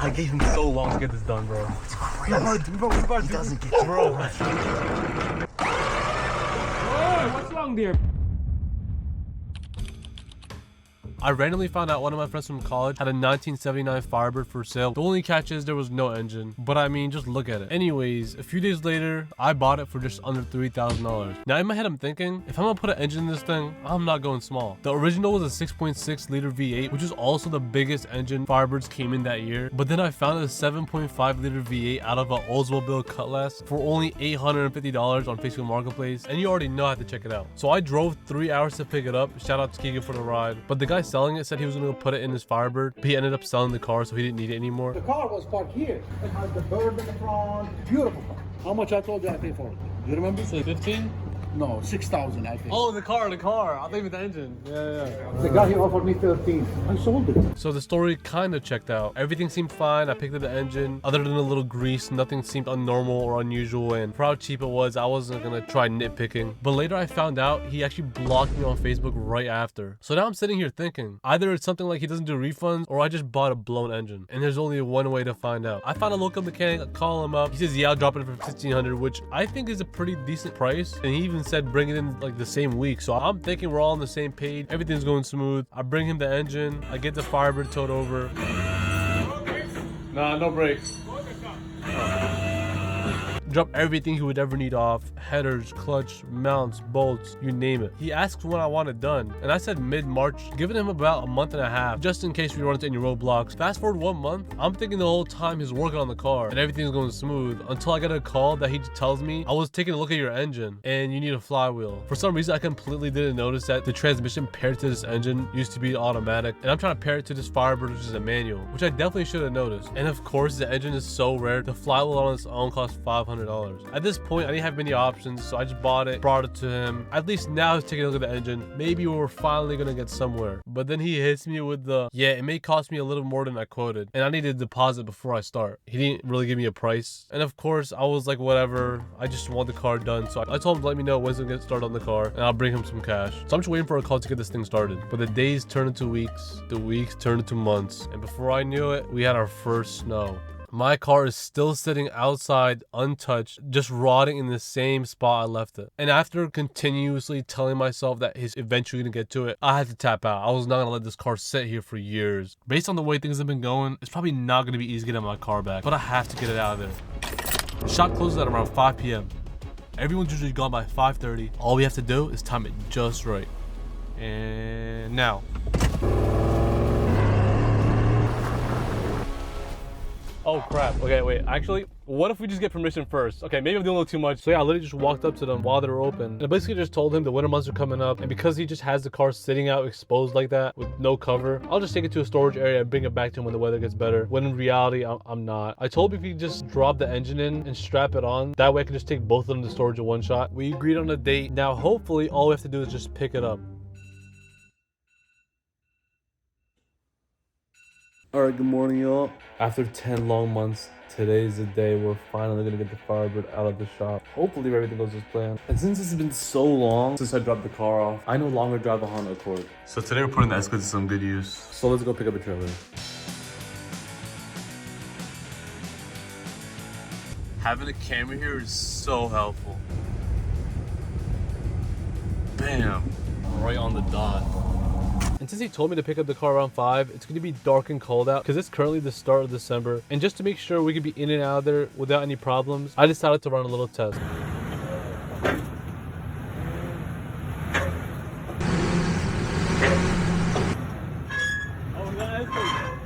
I gave him so long to get this done, bro. It's crazy. He doesn't get you. Bro. What's wrong there? I randomly found out one of my friends from college had a 1979 Firebird for sale. The only catch is there was no engine, but I mean, just look at it. Anyways, a few days later, I bought it for just under $3,000. Now in my head, I'm thinking, if I'm gonna put an engine in this thing, I'm not going small. The original was a 6.6 liter V8, which is also the biggest engine Firebirds came in that year. But then I found a 7.5 liter V8 out of an Oldsmobile Cutlass for only $850 on Facebook Marketplace, and you already know I have to check it out. So I drove 3 hours to pick it up. Shout out to Keegan for the ride. But the guy selling it said he was gonna put it in his Firebird, but he ended up selling the car, so he didn't need it anymore. The car was parked here. It has the bird in the front. Beautiful car. How much I told you I paid for it? Do you remember? Say 15? No, 6,000 I paid. Oh, the car. I think with the engine. Yeah. The guy here offered me 13. I sold it. So the story kind of checked out. Everything seemed fine. I picked up the engine. Other than a little grease, nothing seemed unnormal or unusual. And for how cheap it was, I wasn't gonna try nitpicking. But later I found out he actually blocked me on Facebook right after. So now I'm sitting here thinking, either it's something like he doesn't do refunds, or I just bought a blown engine. And there's only one way to find out. I found a local mechanic, call him up. He says, yeah, I'll drop it for $1,500, which I think is a pretty decent price. And he even said bring it in like the same week. So I'm thinking we're all on the same page. Everything's going smooth. I bring him the engine. I get the Firebird towed over. Nah, no brakes. Drop everything he would ever need off. Headers, clutch, mounts, bolts, you name it. He asked when I want it done, and I said mid-March, giving him about a month and a half, just in case we run into any roadblocks. Fast forward 1 month, I'm thinking the whole time he's working on the car, and everything's going smooth, until I get a call that he tells me, I was taking a look at your engine, and you need a flywheel. For some reason, I completely didn't notice that the transmission paired to this engine used to be automatic, and I'm trying to pair it to this Firebird, which is a manual, which I definitely should have noticed. And of course, the engine is so rare, the flywheel on its own costs $500. At this point, I didn't have many options, so I just bought it, brought it to him. At least now he's taking a look at the engine. Maybe we're finally gonna get somewhere. But then he hits me with the, yeah, it may cost me a little more than I quoted, and I need a deposit before I start. He didn't really give me a price. And of course, I was like, whatever. I just want the car done. So I told him to let me know when he's gonna get started on the car, and I'll bring him some cash. So I'm just waiting for a call to get this thing started. But the days turned into weeks, the weeks turned into months. And before I knew it, we had our first snow. My car is still sitting outside untouched, just rotting in the same spot I left it. And after continuously telling myself that he's eventually gonna get to it, I had to tap out. I was not gonna let this car sit here for years. Based on the way things have been going, it's probably not gonna be easy getting my car back, but I have to get it out of there. Shop closes at around 5 p.m. Everyone's usually gone by 5:30. All we have to do is time it just right. And now. Oh crap, okay, wait, actually, what if we just get permission first? Okay, maybe I'm doing a little too much. So yeah, I literally just walked up to them while they were open. And I basically just told him the winter months are coming up, and because he just has the car sitting out exposed like that with no cover, I'll just take it to a storage area and bring it back to him when the weather gets better. When in reality, I'm not. I told him if he just drop the engine in and strap it on, that way I can just take both of them to storage in one shot. We agreed on a date. Now, hopefully, all we have to do is just pick it up. Alright, good morning, y'all. After 10 long months, today is the day we're finally gonna get the Firebird out of the shop. Hopefully everything goes as planned. And since it's been so long since I dropped the car off, I no longer drive a Honda Accord. So today we're putting the Escalade to some good use. So let's go pick up a trailer. Having a camera here is so helpful. Bam! Right on the dot. And since he told me to pick up the car around 5, it's going to be dark and cold out because it's currently the start of December. And just to make sure we can be in and out of there without any problems, I decided to run a little test. Oh, that is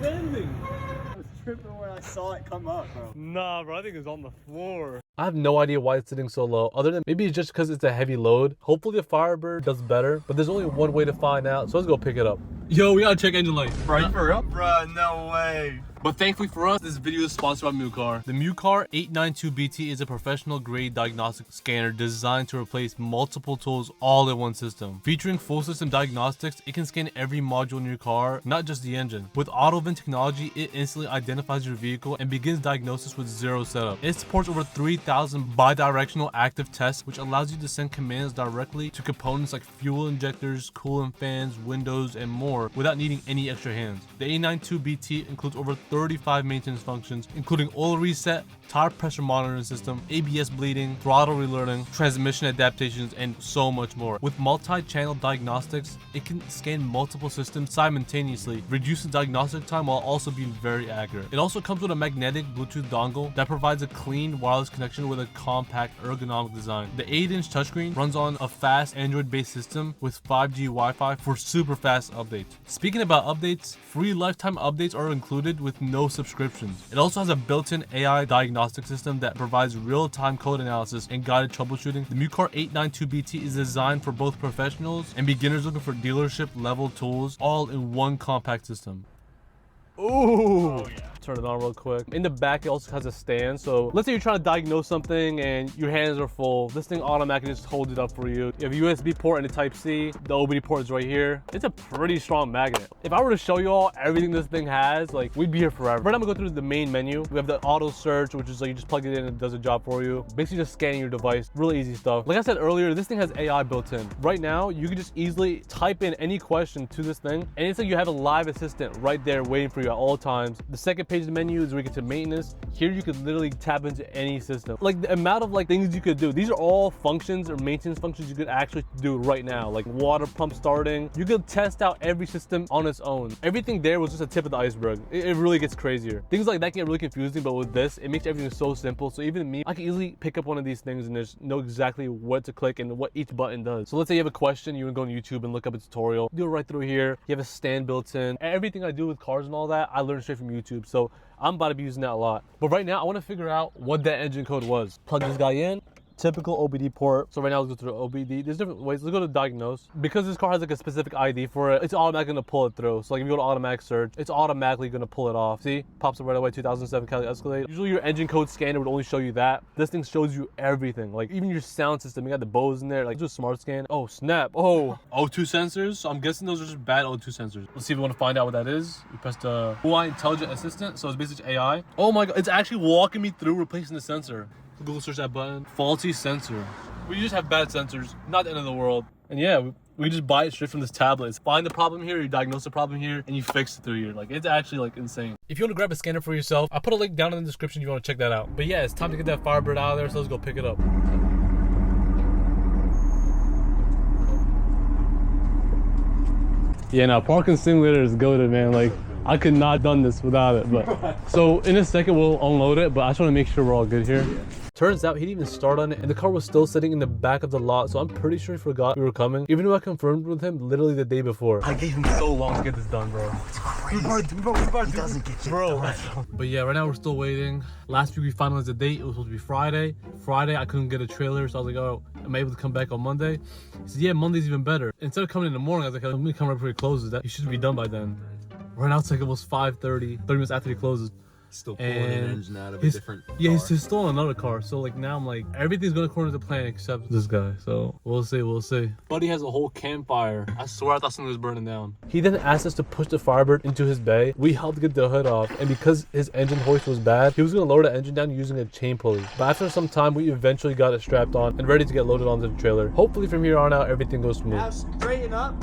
bending. I was tripping when I saw it come up, bro. Nah, bro, I think it's on the floor. I have no idea why it's sitting so low, other than maybe it's just because it's a heavy load. Hopefully the Firebird does better, but there's only one way to find out, so let's go pick it up. Yo, we gotta check engine light. Right for real? Bruh, no way. But thankfully for us, this video is sponsored by MuCar. The MuCar 892BT is a professional grade diagnostic scanner designed to replace multiple tools all in one system. Featuring full system diagnostics, it can scan every module in your car, not just the engine. With AutoVent technology, it instantly identifies your vehicle and begins diagnosis with zero setup. It supports over 3,000 bi-directional active tests, which allows you to send commands directly to components like fuel injectors, coolant fans, windows, and more power without needing any extra hands. The A92BT includes over 35 maintenance functions, including oil reset, tire pressure monitoring system, ABS bleeding, throttle relearning, transmission adaptations, and so much more. With multi-channel diagnostics, it can scan multiple systems simultaneously, reducing diagnostic time while also being very accurate. It also comes with a magnetic Bluetooth dongle that provides a clean wireless connection with a compact ergonomic design. The 8-inch touchscreen runs on a fast Android-based system with 5G Wi-Fi for super fast updates. Speaking about updates, free lifetime updates are included with no subscriptions. It also has a built-in AI diagnostic system that provides real-time code analysis and guided troubleshooting. The MuCar 892BT is designed for both professionals and beginners looking for dealership level tools, all in one compact system. Ooh. Oh, yeah. Turn it on real quick. In the back, it also has a stand. So let's say you're trying to diagnose something and your hands are full. This thing automatically just holds it up for you. You have a USB port and a Type-C. The OBD port is right here. It's a pretty strong magnet. If I were to show you all everything this thing has, like, we'd be here forever. Right now, I'm gonna go through the main menu. We have the auto search, which is like you just plug it in and it does a job for you. Basically just scanning your device. Really easy stuff. Like I said earlier, this thing has AI built in. Right now, you can just easily type in any question to this thing, and it's like you have a live assistant right there waiting for you at all times. The second page of the menu is where you get to maintenance. Here you could literally tap into any system. Like the amount of like things you could do. These are all functions or maintenance functions you could actually do right now. Like water pump starting. You could test out every system on its own. Everything there was just a tip of the iceberg. It really gets crazier. Things like that can get really confusing, but with this, it makes everything so simple. So even me, I can easily pick up one of these things and just know exactly what to click and what each button does. So let's say you have a question, you would go on YouTube and look up a tutorial. Do it right through here. You have a stand built in. Everything I do with cars and all that, I learned straight from YouTube. So I'm about to be using that a lot. But right now, I want to figure out what that engine code was. Plug this guy in. Typical OBD port. So right now, let's go through OBD. There's different ways. Let's go to diagnose. Because this car has like a specific ID for it, it's automatically gonna pull it through. So like if you go to automatic search, it's automatically gonna pull it off. See? Pops up right away, 2007 Cali Escalade. Usually your engine code scanner would only show you that. This thing shows you everything. Like even your sound system, you got the Bose in there. Like just smart scan. Oh snap. Oh, O2 sensors. So I'm guessing those are just bad O2 sensors. Let's see if we want to find out what that is. You press the UI Intelligent Assistant. So it's basically AI. Oh my God, it's actually walking me through replacing the sensor. Google search that button. Faulty sensor. We just have bad sensors, not the end of the world. And yeah, we just buy it straight from this tablet. Find the problem here, you diagnose the problem here, and you fix it through here. Like it's actually like insane. If you want to grab a scanner for yourself, I'll put a link down in the description if you want to check that out. But yeah, it's time to get that Firebird out of there, so let's go pick it up. Yeah, now parking simulator is goated, man. Like I could not have done this without it. But so in a second we'll unload it, but I just want to make sure we're all good here. Turns out he didn't even start on it and the car was still sitting in the back of the lot, so I'm pretty sure he forgot we were coming, even though I confirmed with him literally the day before. I gave him so long to get this done, bro. It's crazy. He doesn't get shit done. But yeah, right now we're still waiting. Last week we finalized the date. It was supposed to be Friday. Friday I couldn't get a trailer, so I was like, oh, am I able to come back on Monday? He said, yeah, Monday's even better. Instead of coming in the morning, I was like, let me come right before he closes. That you should be done by then. Right now it's like almost 5:30, 30 minutes after he closes. Still pulling an engine out of a different car. Yeah, he's still on another car. So like now I'm like, everything's going according to plan except this guy. So we'll see. Buddy has a whole campfire. I swear I thought something was burning down. He then asked us to push the Firebird into his bay. We helped get the hood off. And because his engine hoist was bad, he was going to lower the engine down using a chain pulley. But after some time, we eventually got it strapped on and ready to get loaded onto the trailer. Hopefully from here on out, everything goes smooth. Now straighten up.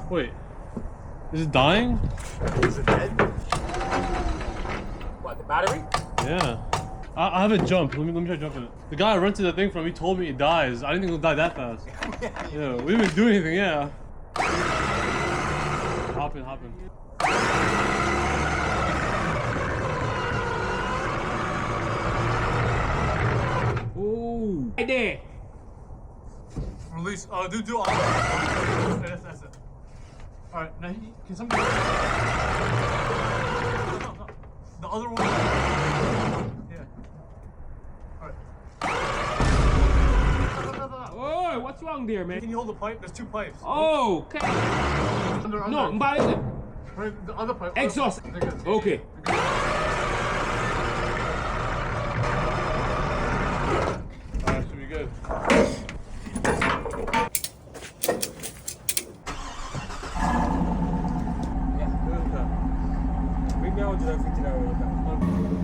Wait, is it dying? Is it dead? What, the battery? Yeah. I haven't jumped. Let me try jumping it. The guy I rented the thing from, he told me it dies. I didn't think it would die that fast. Yeah, we didn't do anything, yeah. Hop in. Ooh. Right there. Release. Do all. That's it. All right, now can somebody? No. The other one. Yeah. All right. Oh, what's wrong there, man? Can you hold the pipe? There's two pipes. Oh, okay. No, mbali. Right, the other pipe. Exhaust. Okay. Alright, should be good. Bring me out to the 15 hour.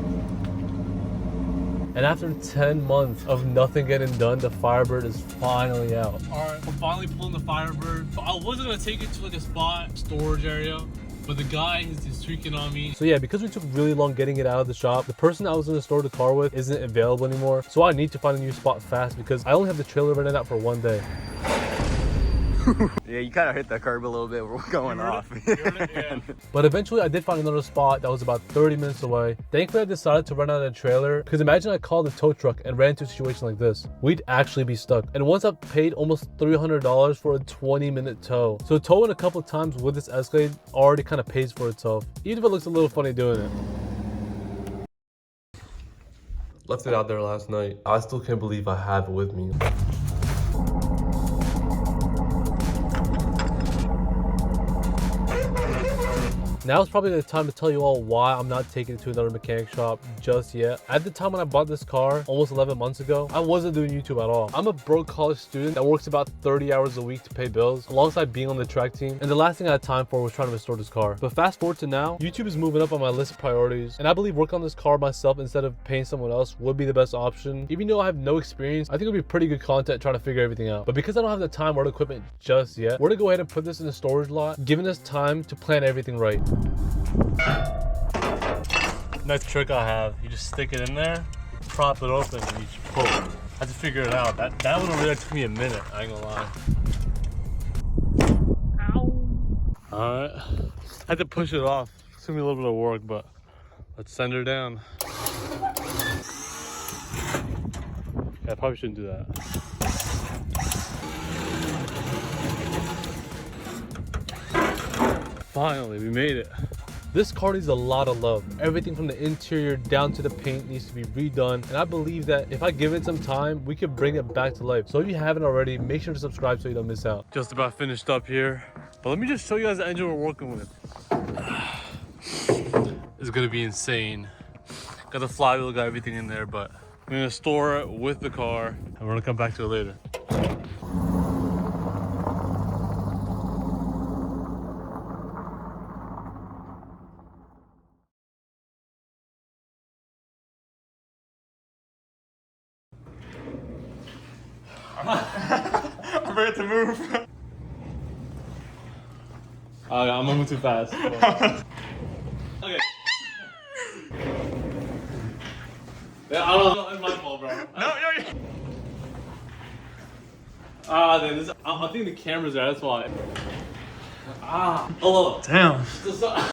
After 10 months of nothing getting done, the Firebird is finally out. Alright, we're finally pulling the Firebird. I wasn't gonna take it to like a spot, storage area, but the guy is tweaking on me. So yeah, because we took really long getting it out of the shop, the person I was gonna store the car with isn't available anymore. So I need to find a new spot fast because I only have the trailer rented out for 1 day. Yeah, you kind of hit the curb a little bit. We're going off. Yeah. But eventually I did find another spot that was about 30 minutes away. Thankfully I decided to run out of the trailer because imagine I called the tow truck and ran into a situation like this. We'd actually be stuck. And once I paid almost $300 for a 20-minute tow. So towing a couple of times with this Escalade already kind of pays for itself, even if it looks a little funny doing it. Left it out there last night. I still can't believe I have it with me. Now is probably the time to tell you all why I'm not taking it to another mechanic shop just yet. At the time when I bought this car, almost 11 months ago, I wasn't doing YouTube at all. I'm a broke college student that works about 30 hours a week to pay bills, alongside being on the track team, and the last thing I had time for was trying to restore this car. But fast forward to now, YouTube is moving up on my list of priorities, and I believe working on this car myself instead of paying someone else would be the best option. Even though I have no experience, I think it would be pretty good content trying to figure everything out. But because I don't have the time or the equipment just yet, we're gonna go ahead and put this in the storage lot, giving us time to plan everything right. Nice trick I have. You just stick it in there, prop it open, and you just pull. I had to figure it out. That one over there took me a minute, I ain't gonna lie. Ow. Alright. I had to push it off. It's gonna be a little bit of work, but let's send her down. Yeah, I probably shouldn't do that. Finally, we made it. This car needs a lot of love. Everything from the interior down to the paint needs to be redone. And I believe that if I give it some time, we could bring it back to life. So if you haven't already, make sure to subscribe so you don't miss out. Just about finished up here. But let me just show you guys the engine we're working with. It's gonna be insane. Got the flywheel, got everything in there, but I'm gonna store it with the car and we're gonna come back to it later. I'm ready to move. I'm moving too fast. Okay. Yeah, I don't know. It's my fault, bro. I think the camera's there. That's why. Oh. Damn.